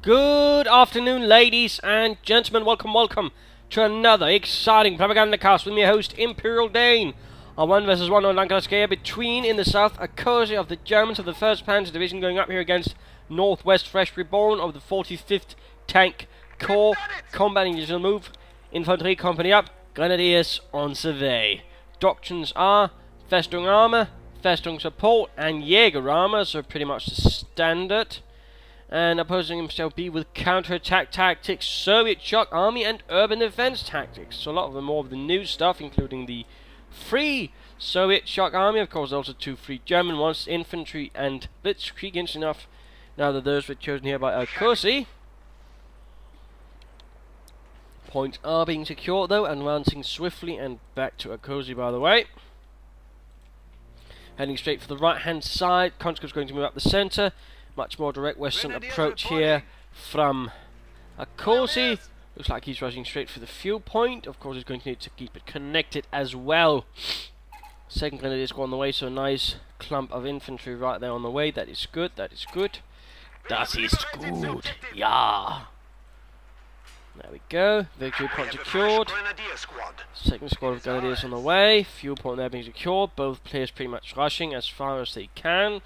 Good afternoon, ladies and gentlemen. Welcome to another exciting Propagandacast with me, host Imperial Dane. On 1 vs 1 on Langraskaya between, in the south, Akozi of the Germans of the 1st Panzer Division going up here against Northwestfresh Reborn of the 45th Tank Corps. Combating divisional move, Infantry Company up, Grenadiers on survey. Doctrines are Festung Armor, Festung Support, and Jäger Armor, so pretty much the standard. And opposing himself be with counter-attack tactics, Soviet shock army, and urban defense tactics. So a lot of the more of the new stuff, including the free Soviet shock army, of course also 2 free German ones, infantry and blitzkrieg. Interesting enough, now that those were chosen here by Akozi. Points are being secured though, advancing swiftly, and back to Akozi by the way. Heading straight for the right hand side, conscripts going to move up the centre. Much more direct western approach here from Akozi. Looks like he's rushing straight for the fuel point. Of course, he's going to need to keep it connected as well. Second grenadier squad on the way, so a nice clump of infantry right there on the way. That is good, that is good. Das ist gut, ja. There we go. Victory point secured. Second squad of grenadiers on the way. Fuel point there being secured. Both players pretty much rushing as far as they can.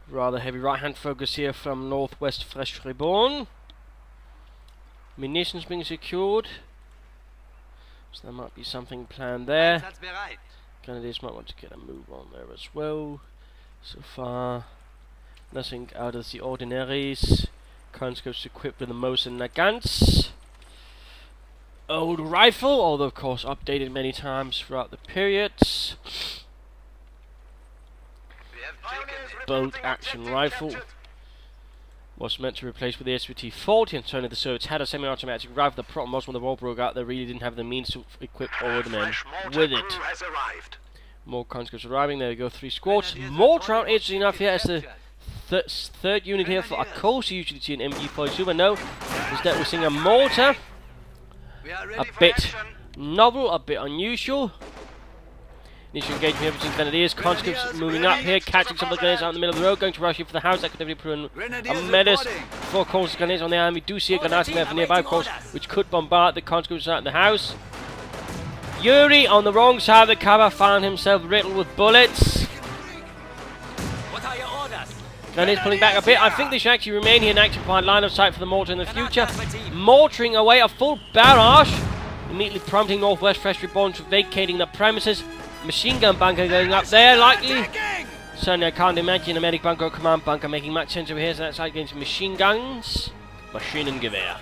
Rather heavy right-hand focus here from Northwestfresh Reborn. Munitions being secured. So there might be something planned there. Grenadiers might want to get a move on there as well. So far, nothing out of the ordinaries. Conscripts equipped with the Mosin Nagants. Old rifle, although of course updated many times throughout the periods. Bolt action rifle was meant to replace with the SVT-40, and certainly the Soviets had a semi-automatic rifle. The problem was when the war broke out, they really didn't have the means to equip all the men with it. More conscripts arriving. There we go, 3 squads. Mortar round, interesting enough here as the third unit here for Akozi. Usually see an MG-42, but no, instead we're seeing a mortar. A bit novel, a bit unusual. Initial engagement here between grenadiers, conscripts moving up here, catching some of the grenadiers out in the middle of the road, going to rush in for the house. That could definitely prove a menace for, of course, the grenadiers on the army. We do see a grenadier there from nearby, of course, which could bombard the conscripts out in the house. Yuri on the wrong side of the cover found himself riddled with bullets. Grenadiers pulling back a bit. I think they should actually remain here and actually find line of sight for the mortar in the future. Mortaring away a full barrage, immediately prompting Northwestfresh Reborn to vacating the premises. Machine gun bunker going up there, likely. Certainly I can't imagine a medic bunker or command bunker making much sense over here, so that's like against machine guns. Machine and Gewehr.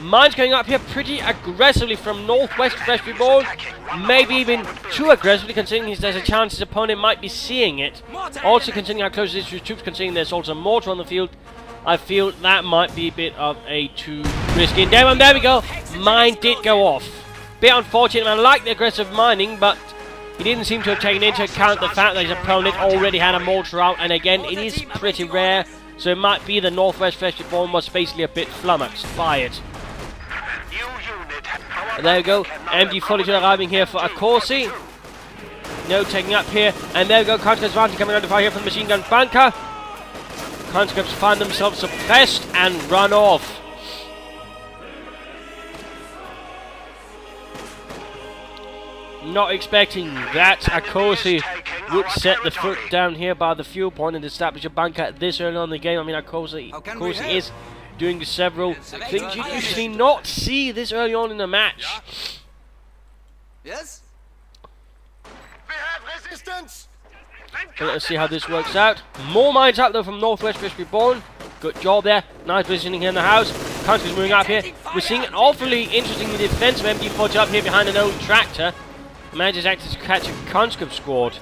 Mines going up here pretty aggressively from Northwestfresh Reborn. Maybe even too aggressively, considering there's a chance his opponent might be seeing it. Also considering how close it is to his troops, considering there's also a mortar on the field, I feel that might be a bit of a too risky endeavor. And there we go. Mine did go off. Bit unfortunate, I like the aggressive mining, but he didn't seem to have taken into account the fact that his opponent already had a mortar out, and again, it is pretty rare, so it might be the Northwestfresh Reborn was basically a bit flummoxed by it. And there we go, MG-42 arriving here for Akozi. No taking up here, and there we go, conscripts advancing coming under fire here from the machine gun bunker. Conscripts find themselves suppressed and run off. Not expecting that Akozi would set the foot down here by the fuel point and establish a bunker this early on in the game. I mean, Akozi is doing several things you usually not see this early on in a match. Yes? We have resistance. But let's see how this works out. More mines up though from Northwestfresh Reborn. Good job there. Nice positioning here in the house. Conscripts moving up here. We're seeing an awfully interesting defensive MG-40 up here behind an old tractor. Manages actually to catch a conscript squad.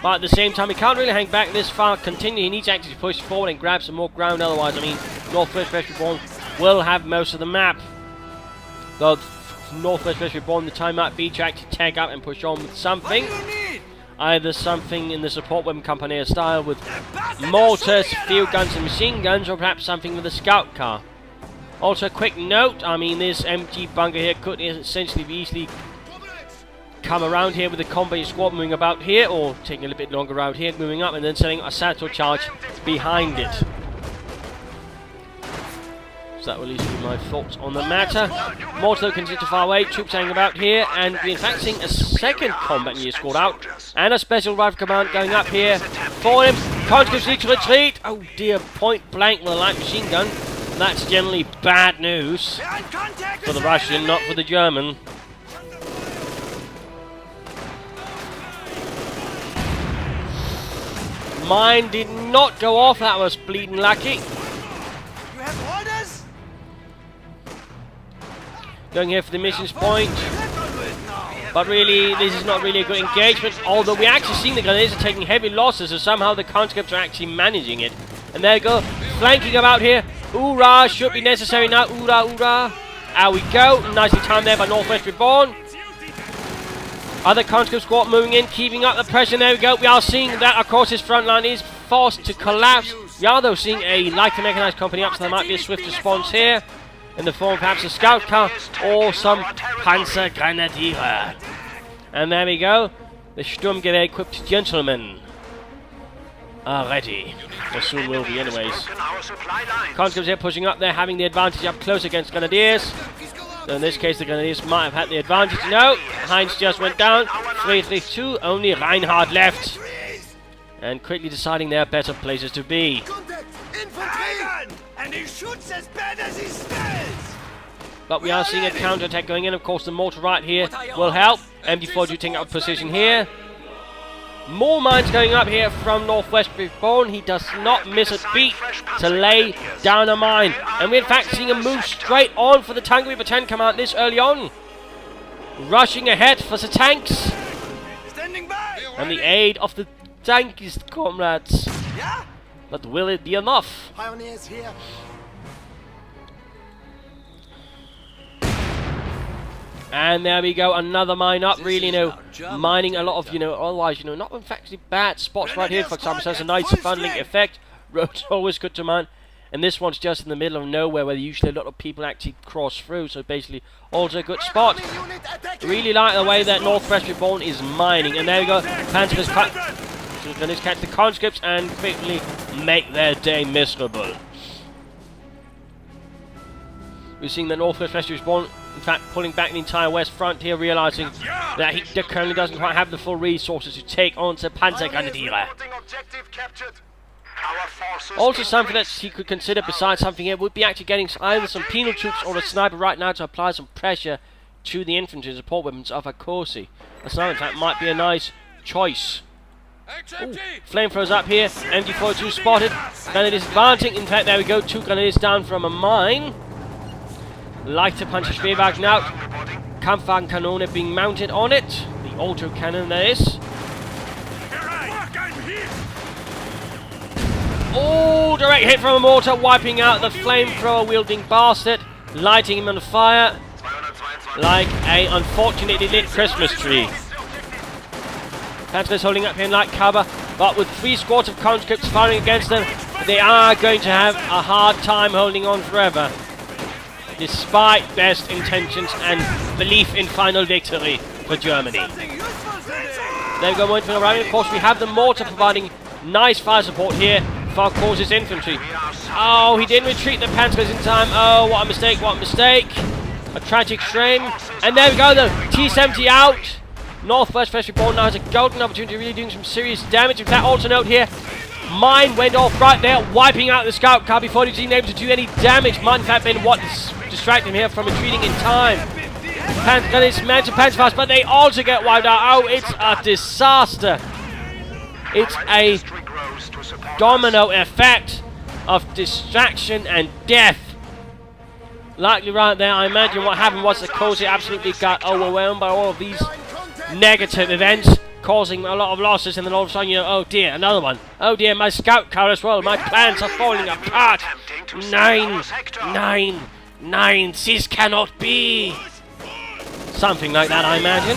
But at the same time, he can't really hang back this far. Continue, he needs to actually push forward and grab some more ground. Otherwise, I mean, Northwestfresh Reborn will have most of the map. Though Northwestfresh Reborn, the time might be to actually tag up and push on with something. Either something in the support weapon company style with mortars, field guns and machine guns, or perhaps something with a scout car. Also, a quick note, I mean, this MG bunker here could essentially be easily come around here with the combat squad moving about here, or taking a little bit longer around here, moving up, and then sending a satchel charge behind it. So that will at least be my thoughts on the matter. Mortar continues to far away, troops hanging about here, and we're in fact seeing a second combat unit squad out, and a special rifle command going up here for him. Conscripts need to retreat. Oh dear, point blank with a light machine gun. That's generally bad news for the Russian, not for the German. Mine did not go off, that was bleeding lucky. Going here for the missions point. But really, this is not really a good engagement. Although we actually seen the Grenadiers are taking heavy losses, so somehow the conscripts are actually managing it. And there we go, flanking about here. Hoorah, should be necessary now. Hoorah, hoorah. There we go. Nicely timed there by Northwest Reborn. Other conscript squad moving in, keeping up the pressure. There we go. We are seeing that, of course, his front line is forced to collapse. We are, though, seeing a lighter mechanized company up, so there might be a swift response here, in the form of perhaps a scout car or some Panzergrenadier. And there we go. The Sturmgewehr-equipped gentlemen are ready. Or soon will be, anyways. Conscripts here pushing up there, having the advantage up close against Grenadiers. So in this case, the Grenadiers might have had the advantage. No, Heinz just went down. 3-3-2, only Reinhard left. And quickly deciding there are better places to be. And he shoots as bad as he smells! But we are seeing a counter-attack going in. Of course, the mortar right here will help. MD4 taking up position here. More mines going up here from Northwest Reborn. He does not miss a beat to lay down a mine. And we're in fact seeing a move straight on for the Tank Reaper 10 command this early on. Rushing ahead for the tanks. Standing by! And the aid of the tankist comrades. Yeah? But will it be enough? Pioneers here. And there we go, another mine up, really, mining a lot of, otherwise, not in fact bad spots right here, for example, so has a nice funneling effect. Roads always good to mine. And this one's just in the middle of nowhere where usually a lot of people actually cross through, so basically also a good spot. Really like the way that Northwest Reborn is mining. And there we go, Panzer's cut. So we're going to catch the conscripts and quickly make their day miserable. We're seeing that Northwestfresh Reborn, in fact, pulling back the entire west front here, realizing that he currently doesn't quite have the full resources to take on the Panzergrenadier. Also, something that he could consider besides something here would be actually getting either some penal troops or a sniper right now to apply some pressure to the infantry support weapons of Akozi. A sniper, in fact, might be a nice choice. Ooh, flamethrowers up here, MG42 spotted, Grenadiers advancing. In fact, there we go, 2 Grenadiers down from a mine. Lighter Panzerschwerwagen out, Kampfwagenkanone being mounted on it. The autocannon there is. Oh, direct hit from a mortar, wiping out the flamethrower wielding bastard, lighting him on fire like a unfortunately lit Christmas tree. Panzer's holding up here in light cover, but with 3 squads of conscripts firing against them, they are going to have a hard time holding on forever, despite best intentions and belief in final victory for Germany. There we go, moment for the round. Of course, we have the mortar providing nice fire support here for Akozi's infantry. Oh, he didn't retreat the Panzers in time. Oh, what a mistake, what a mistake. A tragic shame. And there we go, though. T-70 out. Northwestfresh Reborn now has a golden opportunity, really doing some serious damage. In fact, also note here, mine went off right there, wiping out the scout car before he's even able to do any damage. Might in fact been what distracted him here from retreating in time. Panzers managed to panzer fast, but they also get wiped out. Oh, it's a disaster. It's a domino effect of distraction and death. Likely right there, I imagine what happened was that Akozi absolutely got overwhelmed by all of these negative events, causing a lot of losses, and then all of a sudden, oh dear, another one. Oh dear, my scout car as well. My plans are falling apart. 9, this cannot be. Something like that, I imagine.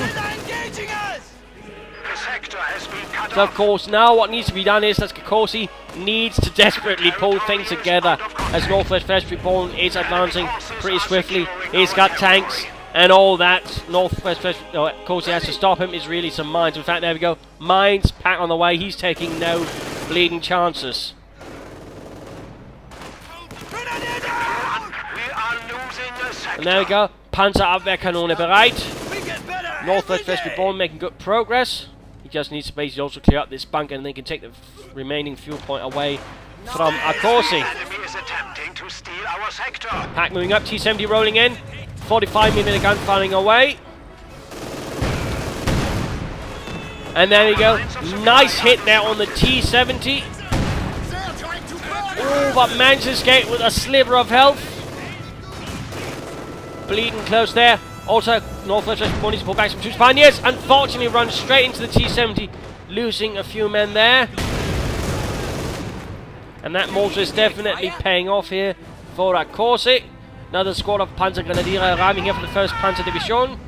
So of course, now what needs to be done is that Akozi needs to desperately pull things together as Northwestfresh Reborn is advancing pretty swiftly. He's got tanks, And all that Northwestfresh Akozi has to stop him is really some mines. In fact, there we go. Mines, Pat on the way. He's taking no bleeding chances. And there we go. Panzerabwehrkanone bereit. Northwestfresh Reborn making good progress. He just needs to basically also clear up this bunker and they can take the remaining fuel point away from Akozi. Pack moving up, T-70 rolling in. 45mm gun firing away. And there we go. Nice hit there on the T-70. Oh, but managed to escape with a sliver of health. Bleeding close there. Also, Northwestfresh needs to pull back some troops. Pioneers, unfortunately, run straight into the T-70, losing a few men there. And that mortar is definitely paying off here for Akozi. Another squad of Panzergrenadiere arriving here for the 1st Panzer Division.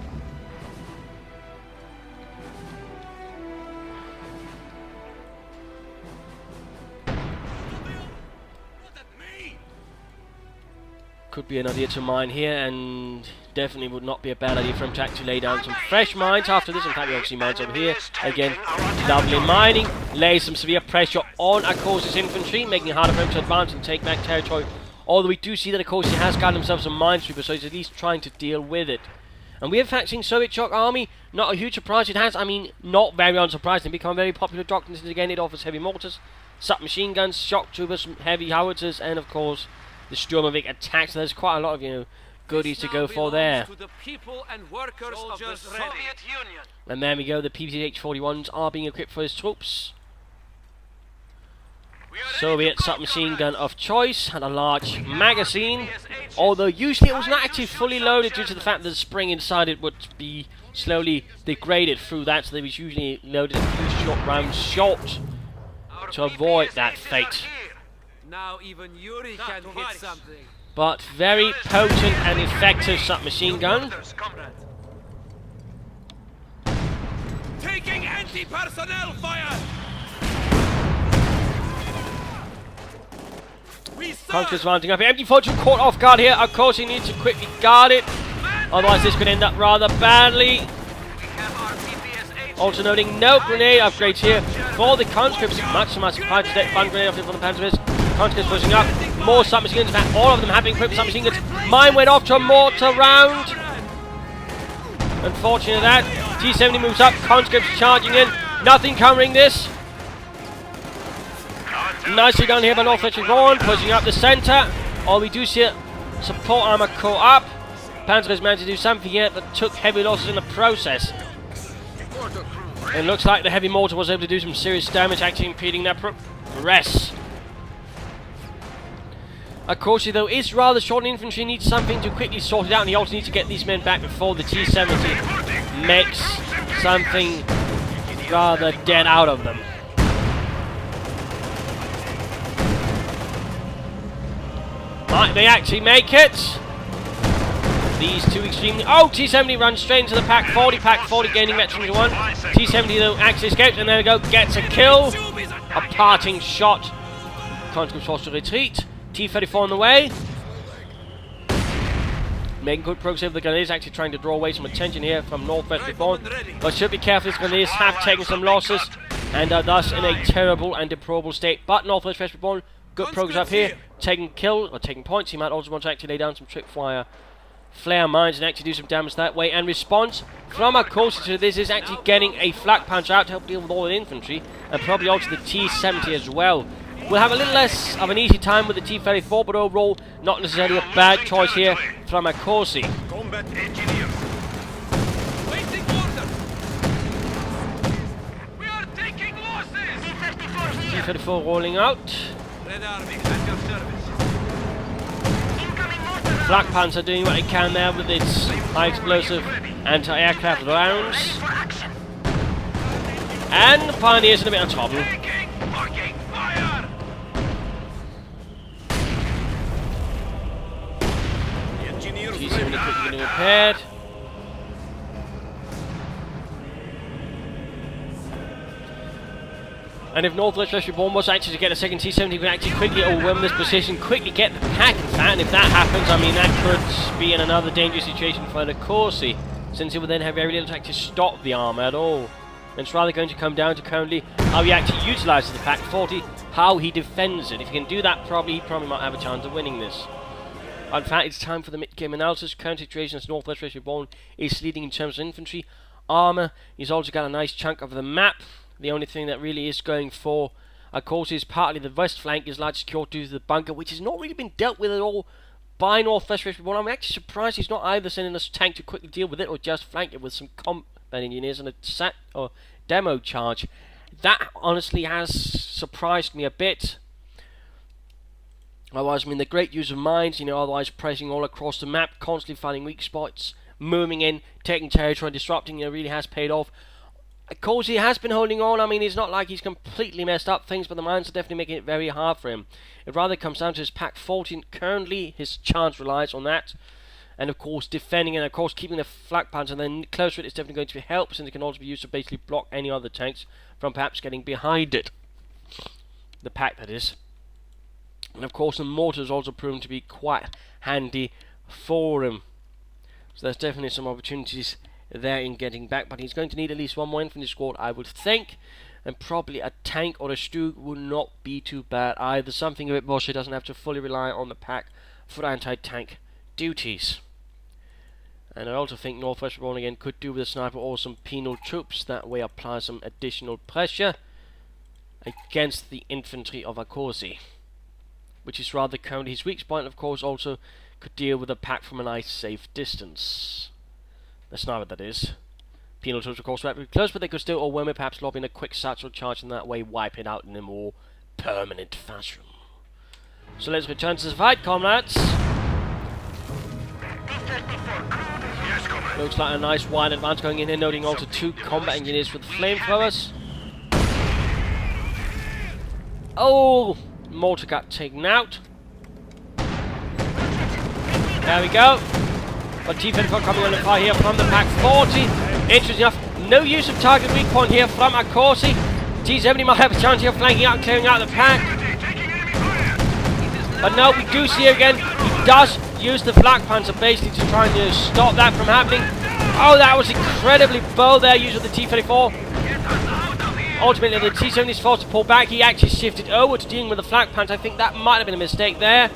Could be an idea to mine here, and definitely would not be a bad idea for him to actually lay down some fresh mines after this. In fact, we obviously mines over here. Again, lovely mining. Lays some severe pressure on Akozi's infantry, making it harder for him to advance and take back territory. Although we do see that Akozi has got himself some minesweepers, so he's at least trying to deal with it. And we have fact seen Soviet shock army, not a huge surprise. It has, I mean, not very unsurprising, become a very popular doctrine since again it offers heavy mortars, submachine guns, shock troopers, heavy howitzers, and of course the Sturmovik attacks. So there's quite a lot of, you know, goodies to go for there. To the people and workers of the Soviet Union. And there we go, the PPH-41s are being equipped for his troops. Soviet submachine gun of choice, had a large magazine, although usually it was not actually fully loaded due to the fact that the spring inside it would be slowly degraded through that, so they was usually loaded a few short rounds short to avoid that fate. Now even Yuri can hit something. But very potent and effective submachine gun. Taking anti-personnel fire! Conquerors rounding up here. MG42 caught off guard here. Akozi needs to quickly guard it. Otherwise this could end up rather badly. Also noting no grenade upgrades here for the conscripts. Much surprise to take fun grenade off for the Panzers. Conscripts pushing up. More submachine guns. In fact, all of them have been equipped with submachine guns. Mine went off to a mortar round. Unfortunate that. T-70 moves up. Conscripts charging in. Nothing covering this. Nicely done here by Northwestfresh Reborn, pushing up the centre. Oh, we do see support armour caught up. Panzers managed to do something here, but took heavy losses in the process. It looks like the heavy mortar was able to do some serious damage, actually impeding their progress. Akozi, though, is rather short in infantry, needs something to quickly sort it out, and he also needs to get these men back before the T-70 makes something rather dead out of them. Might they actually make it? These two extremely... Oh, T-70 runs straight into the Pack 40. Pack 40 gaining veteran to 1. T-70 though actually escapes, and there we go, gets a kill. A parting shot. Conscripts forced to retreat. T-34 on the way. Making good progress over the Grenadiers, actually trying to draw away some attention here from Northwestfresh Reborn. But should be careful, these Grenadiers have taken some losses and are thus in a terrible and deplorable state. But Northwestfresh Reborn, good progress up here. Taking kill, or taking points. He might also want to actually lay down some tripwire flare mines and actually do some damage that way. And response from Akozi to this is actually getting a flak punch out to help deal with all the infantry, and probably also the T-70 as well. We'll have a little less of an easy time with the T-34, but overall not necessarily a bad choice here from Akozi. Combat engineer. Waiting orders. We are taking losses. T-34 rolling out. Red Army at your service. Flak Panzer doing what it can there with its high explosive anti-aircraft rounds. And the Pioneers in a bit of trouble. T-70 quickly getting repaired. And if Northwestfresh Reborn was actually to get a second T-70, he could actually quickly overwhelm this position, quickly get the pack in fact, and if that happens, I mean, that could be in another dangerous situation for the Akozi, since he would then have very little to actually stop the armor at all. It's rather going to come down to currently how he actually utilises the pack 40, how he defends it. If he can do that, he probably might have a chance of winning this. In fact, it's time for the mid-game analysis. Current situation as Northwestfresh Reborn is leading in terms of infantry. Armor, he's also got a nice chunk of the map. The only thing that really is going for Akozi is partly the west flank is largely secured due to the bunker, which has not really been dealt with at all by Northwestfresh Reborn. I'm actually surprised he's not either sending a tank to quickly deal with it or just flank it with some combat engineers and a set or demo charge. That honestly has surprised me a bit. Otherwise, I mean, the great use of mines, otherwise pressing all across the map, constantly finding weak spots, moving in, taking territory, disrupting, really has paid off. Akozi has been holding on. I mean, it's not like he's completely messed up things, but the mines are definitely making it very hard for him. It rather comes down to his pack 14. Currently, his chance relies on that. And of course, defending and of course keeping the flak panzer, and then closer it is definitely going to help, since it can also be used to basically block any other tanks from perhaps getting behind it. The pack, that is. And of course, the mortar is also proven to be quite handy for him. So there's definitely some opportunities there in getting back, but he's going to need at least one more infantry squad, I would think, and probably a tank or a Stug would not be too bad either. Something a bit more so he doesn't have to fully rely on the pack for anti-tank duties. And I also think Northwest Reborn again could do with a sniper or some penal troops, that way apply some additional pressure against the infantry of Akozi, which is rather currently his weak point. Of course, also could deal with a pack from a nice safe distance. The sniper, that is. Penal troops, of course, right close, but they could still overwhelm it, perhaps lobbing a quick satchel charge, and that way wipe it out in a more permanent fashion. So let's return to the fight, comrades. Looks like a nice wide advance going in here, noting also 2 combat engineers with flamethrowers. Oh! Mortar got taken out. There we go. But T-34 coming on the fire here from the pack 40. Interesting enough, no use of target weak point here from Akozi. T-70 might have a chance here of flanking out and clearing out the pack. But no, we do see again, he does use the flak panzer basically to try and stop that from happening. Oh, that was incredibly bold there, use of the T-34. Ultimately, the T-70 is forced to pull back. He actually shifted over to dealing with the flak panzer. I think that might have been a mistake there.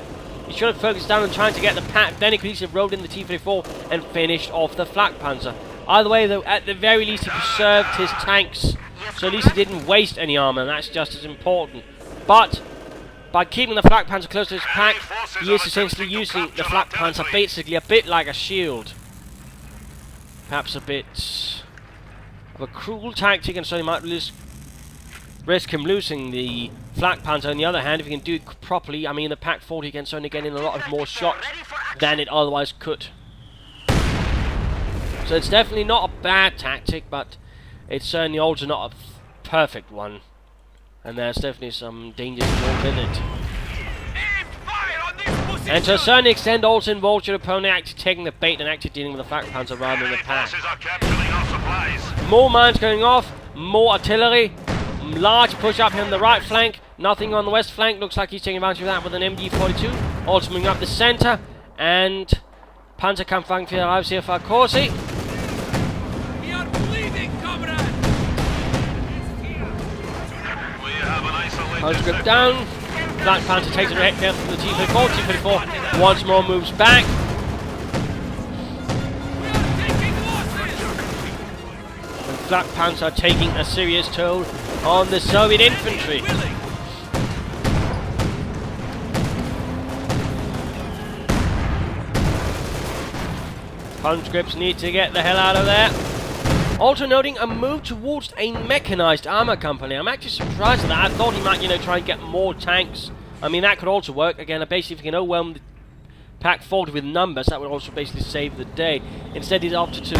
He should have focused down on trying to get the pack. Then he could easily have rolled in the T-34 and finished off the flak panzer. Either way, though, at the very least, he preserved his tanks. So at least he didn't waste any armor, and that's just as important. But by keeping the flak panzer close to his pack, he is essentially using the flak panzer basically a bit like a shield. Perhaps a bit of a cruel tactic, and so he might risk him losing the flak panzer. On the other hand, if he can do it properly, I mean, the pack 40 can certainly get in a lot of more shots than it otherwise could. So it's definitely not a bad tactic, but it's certainly also not a perfect one. And there's definitely some danger involved in it. And to a certain extent also involves your opponent actually taking the bait and actually dealing with the flak panzer rather than the pack. More mines going off, more artillery, large push up here on the right flank, nothing on the west flank. Looks like he's taking advantage of that with an MG42. Also moving up the centre, and Panzerkampfwagen arrives here for Akozi. We are bleeding, comrade! Conscript down. Black Panther takes it right there from the T-34. T-34 once more moves back. And Black Panther taking a serious toll on the Soviet infantry. Conscripts need to get the hell out of there. Also noting a move towards a mechanized armor company. I'm actually surprised at that. I thought he might, try and get more tanks. I mean, that could also work. Again, basically, if he can overwhelm the pack 40 with numbers, that would also basically save the day. Instead, he's opted to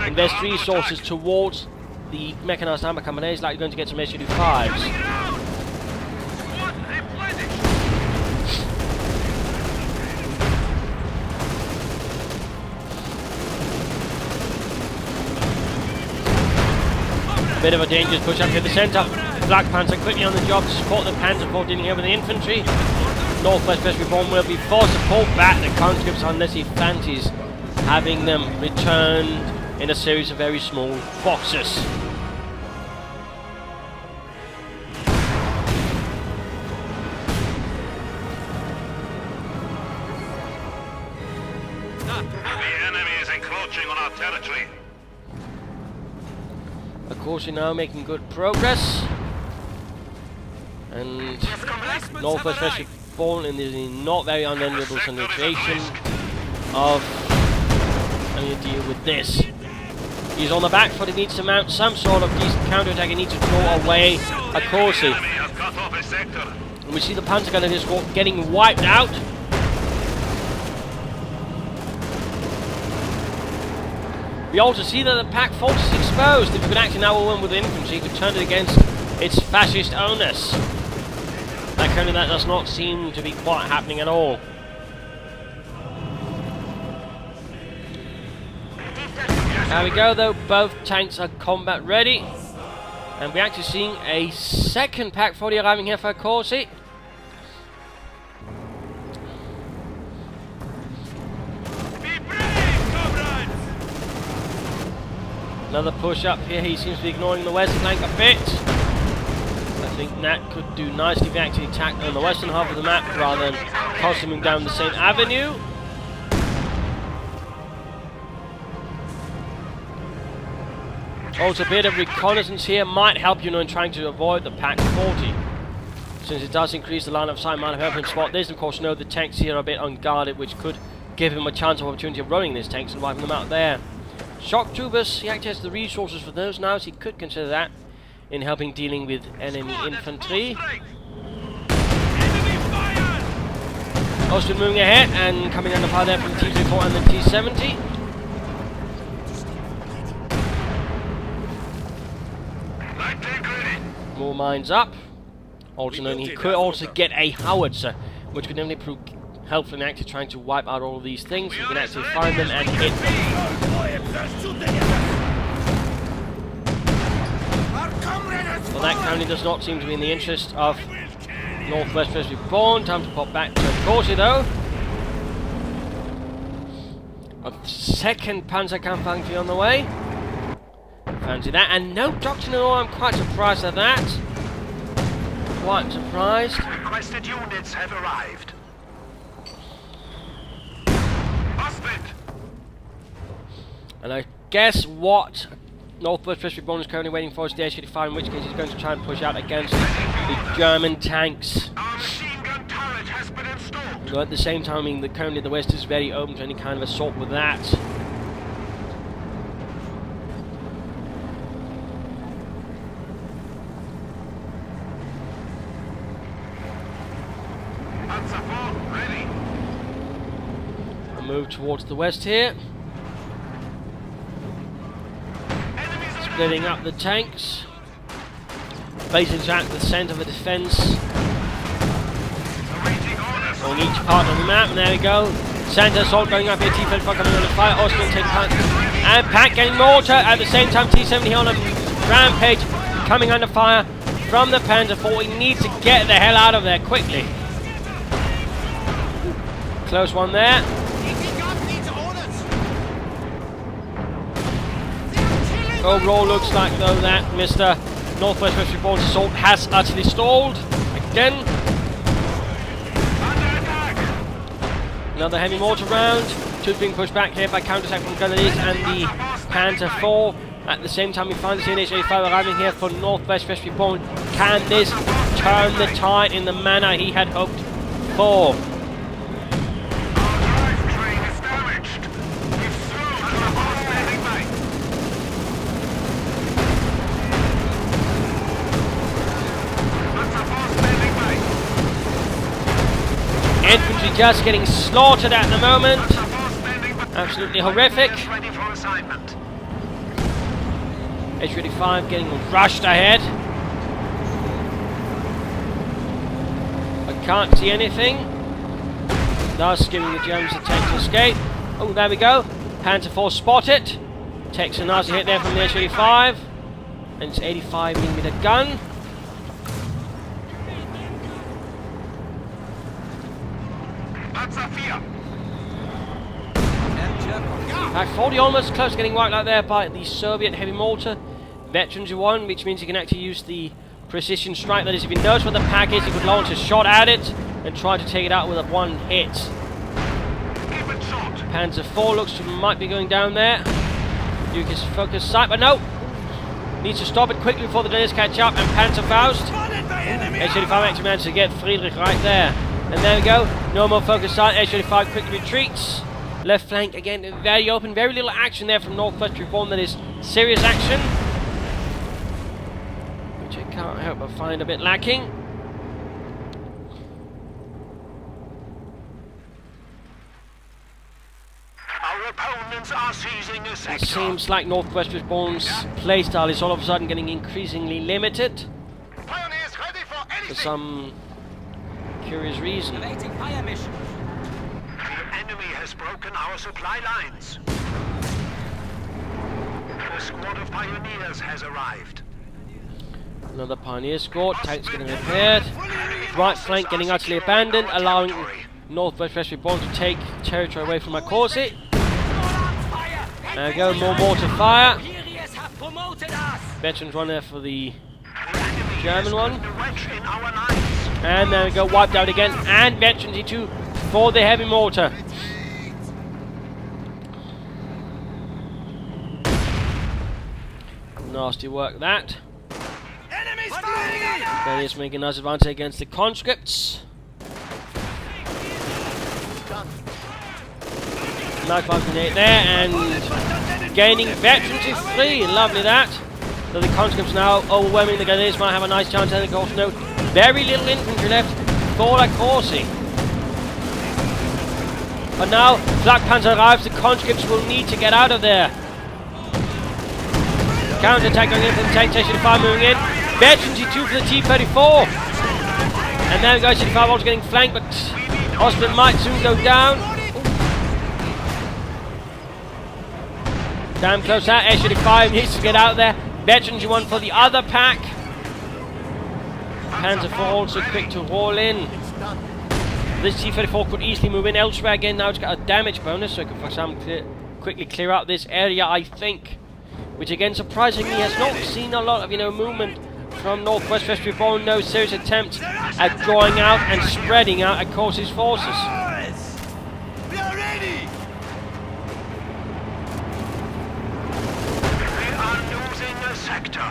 invest resources towards the mechanized armor company. He's likely going to get some SU-5s. Bit of a dangerous push up here the centre. Black Panzer quickly on the job to support the Panzer IV dealing here with the infantry. Northwestfresh Reborn will be forced to pull back the conscripts unless he fancies having them returned in a series of very small boxes. The enemy is encroaching on our territory. Akozi now making good progress. And Northwestfresh Reborn in the not very unenviable situation of having to deal with this. He's on the back foot, he needs to mount some sort of decent counter-attack, he needs to draw away Akozi. And we see the Panzer gun in his squad getting wiped out. We also see that the pack force is exposed. If you could actually now win with the infantry, you could turn it against its fascist owners. Currently that does not seem to be quite happening at all. There we go though, both tanks are combat ready. And we're actually seeing a second Pack 40 arriving here for Akozi. Another push up here, he seems to be ignoring the west flank a bit. I think that could do nicely if he actually attacked on the western half of the map rather than constantly moving down the same avenue. Also a bit of reconnaissance here might help you in trying to avoid the Pack 40. Since it does increase the line of sight, might help him spot this. Of course, know the tanks here are a bit unguarded, which could give him a chance of opportunity of running these tanks and wiping them out there. Shock troopers, he actually has the resources for those now, so he could consider that in helping dealing with enemy infantry. Also moving ahead and coming under fire there from T-34 and the T-70. More mines up. Also knowing he could also get a howitzer, which could definitely prove helpful in actually trying to wipe out all of these things. You can actually find them and hit them. Well, that currently does not seem to be in the interest of Northwestfresh Reborn. Time to pop back to Akozi though. A second Panzerkampfanfangry on the way. Fancy that, and no doctrine at all. I'm quite surprised at that. Quite surprised. Requested units have arrived. And I guess what Northwestfresh Reborn is currently waiting for is the H-85, in which case he's going to try and push out against the German tanks. Our machine gun turret has been installed. So at the same time, I mean, currently the West is very open to any kind of assault with that. Ready. We'll move towards the west here. Splitting up the tanks. Basically at the centre of the defence. On each part of the map, and there we go. Centre assault going up here, T-34 coming on the fire, Austin taking part. And Pack getting mortar at the same time, T-70 on a rampage, coming under fire from the Panzer IV. He needs to get the hell out of there quickly. Close one there. Overall looks like though that Mr. Northwestfresh Reborn's assault has utterly stalled. Again. Another heavy mortar round. Troops being pushed back here by counter-attack from Gunners and the Panzer IV. At the same time we find the CH-85 arriving here for Northwestfresh Reborn. Can this turn the tide in the manner he had hoped for? Infantry just getting slaughtered at the moment. Absolutely horrific. H-35 getting rushed ahead. I can't see anything. Thus giving the Germans a chance to escape. Oh, there we go. Panzer IV spotted. Takes a nasty hit there from the H-85. And it's 85mm gun. Panzer 4. Pack 40 almost close, getting wiped out there by the Soviet heavy mortar. Veterans won, which means you can actually use the precision strike. That is, if he knows where the pack is, he could launch a shot at it and try to take it out with a one hit. Keep it short. Panzer 4 looks to might be going down there. Duke is focused sight, but no! Needs to stop it quickly before the Grenadiers catch up, and Panzer Faust. H-35 actually managed to get Friedrich right there. And there we go, no more focus sight. H-35 quickly retreats. Left flank again, very open, very little action there from Northwest Reborn. That is serious action, which I can't help but find a bit lacking. Our opponents are seizing a sector. It seems like Northwest Reborn's playstyle is all of a sudden getting increasingly limited Pioneers ready for for anything. some curious reason. The enemy has broken our supply lines. A squad of pioneers has arrived. Another Pioneer squad, tanks getting repaired. Right flank getting utterly abandoned, allowing Northwestfresh Reborn to take territory away from Akozi. There we go, more mortar fire. Veterans run there for the German one. And there we go, wiped out again. And Veterans E2 for the heavy mortar. Nasty work that. Enemies firing at us! That is making us advantage against the conscripts. Nice 5.8 there, and gaining veterans to 3. Lovely that. So the conscripts now overwhelming the Grenadiers. Might have a nice chance. And of course, no, very little infantry left for Akozi. But now Flak Panzer arrives. The conscripts will need to get out of there. Counter-attack going in for the tank. H-35 moving in. Veterans E2 for the T-34. And there we go. H-35 also getting flanked, but Osman might soon go down. Damn close out. H-35 needs to get out there. Veterans E1 for the other pack. Panzer 4 also quick to roll in. This T-34 could easily move in elsewhere again. Now it's got a damage bonus, so it can, for example, quickly clear out this area, I think. Which again, surprisingly, has not seen a lot of, movement from Northwestfresh Reborn. No serious attempts at drawing out and spreading out Akozi's forces. We are ready! We are losing a sector.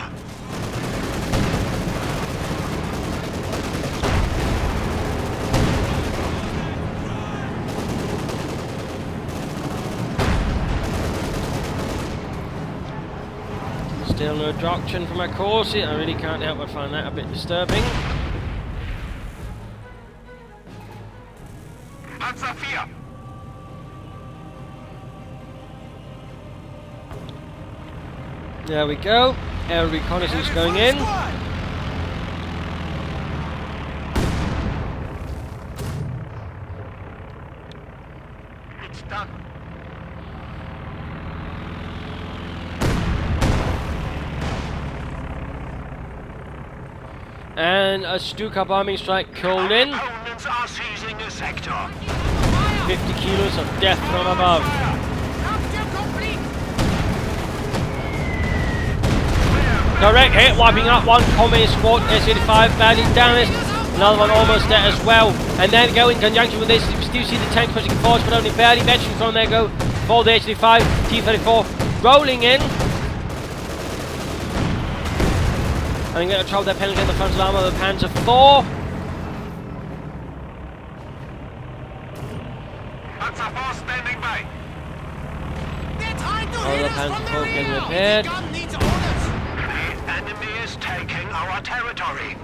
Still no doctrine from Akozi. I really can't help but find that a bit disturbing. Panzer 4. There we go. Air reconnaissance going in. It's done. And a Stuka bombing strike called in. Opponents are seizing a sector. 50 kilos of death from above. Direct hit, wiping up one communist squad. S-85 badly damaged. Another one almost there as well. And then go in conjunction with this. You still see the tank pushing forward, but only barely. Veterans from there go for the H-85. T-34 rolling in. I'm going to trouble their penalty in the frontal arm of the Panzer 4. Panzer 4 standing by. Oh, the Panzer 4 getting repaired. The enemy is taking our territory.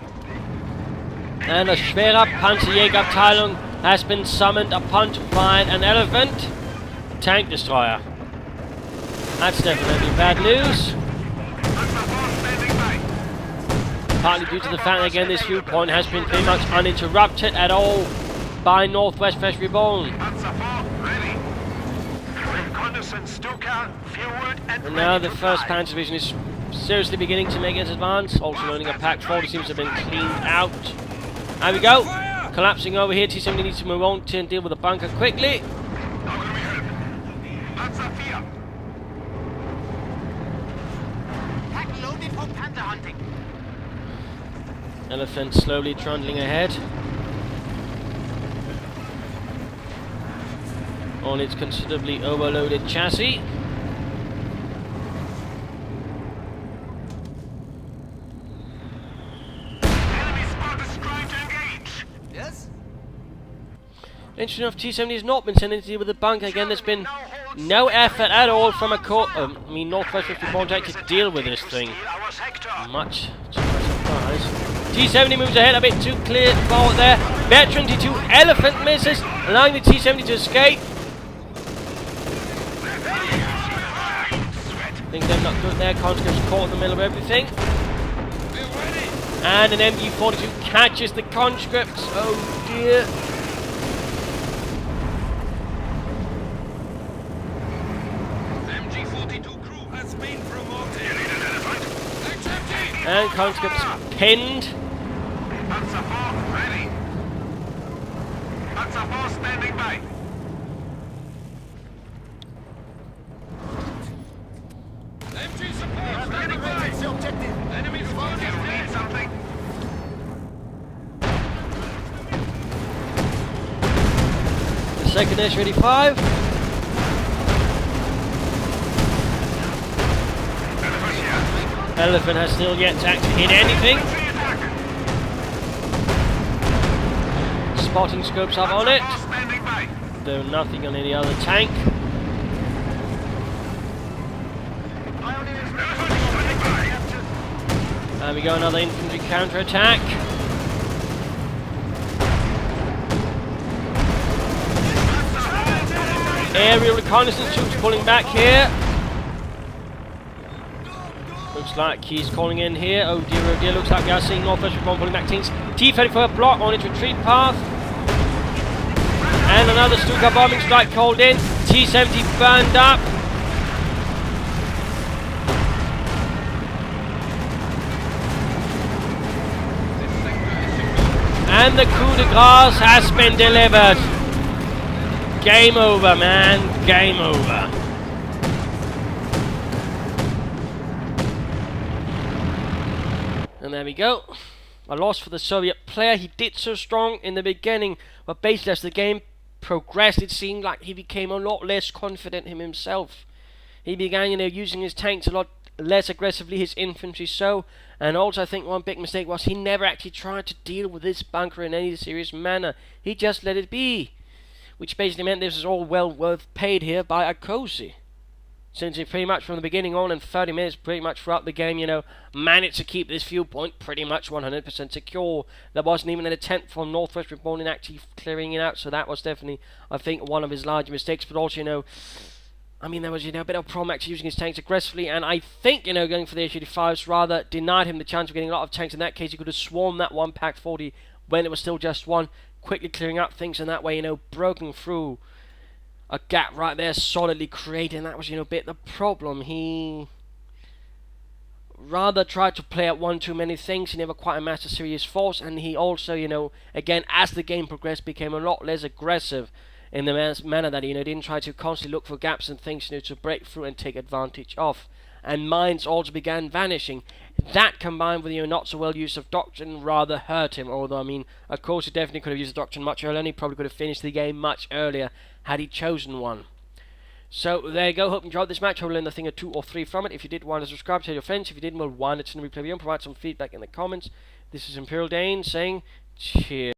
And a schwerer Panzerjägerabteilung has been summoned upon to find an elephant tank destroyer. That's definitely bad news. Panzer 4 standing by. Partly due to the fact that again this viewpoint has been pretty much uninterrupted at all by Northwestfresh Reborn. Panzer 4 ready. Reconnaissance Stuka fueled and Now the 1st Panzer Division is seriously beginning to make its advance. Also learning a Pack 40 seems to have been cleaned out. There we go. collapsing over here. T-70 needs to move on to deal with the bunker quickly. How can we help? Panzer 4. Pack loaded for panther hunting. Elephant slowly trundling ahead on its considerably overloaded chassis. Enemy spotters trying to engage. Yes? Interesting enough, T-70 has not been sent in to deal with the bunker again. There's been no effort at all from Northwestfresh to actually deal with this thing. Our sector. Much to my surprise. T-70 moves ahead a bit too clear forward there. Veteran T2 Elephant misses, allowing the T-70 to escape. Things are not good there. Conscript's caught in the middle of everything. And an MG-42 catches the conscripts. Oh dear. MG-42 crew has been promoted. And conscripts pinned. Panzer 4 ready. Panzer 4 standing by. MG support standing by. The objective. Enemies You need something? The second S-85. Elephant has still yet to actually hit anything. Spotting scopes up on it. Standing by. Though nothing on any other tank. And we go another infantry counter-attack. Aerial reconnaissance troops pulling back here. Looks like he's calling in here. Oh dear, looks like we are seeing Northwestfresh pulling back teams. T-34 block on its retreat path. And another Stuka bombing strike called in. T-70 burned up. And the coup de grace has been delivered. Game over, man. Game over. And there we go. A loss for the Soviet player. He did so strong in the beginning, but basically as the game progressed, it seemed like he became a lot less confident in himself. He began, using his tanks a lot less aggressively, his infantry so. And also I think one big mistake was he never actually tried to deal with this bunker in any serious manner. He just let it be. Which basically meant this was all well worth paid here by Akozi. Since he pretty much from the beginning on and 30 minutes pretty much throughout the game, managed to keep this viewpoint pretty much 100% secure. There wasn't even an attempt from Northwest Reborn in actually clearing it out, so that was definitely, I think, one of his larger mistakes. But also, there was, a bit of a problem actually using his tanks aggressively, and I think, going for the H-85s rather denied him the chance of getting a lot of tanks. In that case, he could have swarmed that one Pack 40 when it was still just one, quickly clearing up things, and that way, broken through a gap right there, solidly created, and that was, a bit the problem. He rather tried to play at one too many things. He never quite amassed a serious force, and he also, again, as the game progressed, became a lot less aggressive in the manner that, didn't try to constantly look for gaps and things, to break through and take advantage of. And mines also began vanishing. That combined with, not so well use of doctrine rather hurt him. Although, of course, he definitely could have used the doctrine much earlier, and he probably could have finished the game much earlier had he chosen one. So, there you go. Hope you enjoyed this match. Hope you learned a thing or two or three from it. If you did, want to subscribe, tell your friends. If you didn't, well, why not replay the video and provide some feedback in the comments. This is Imperial Dane saying cheers.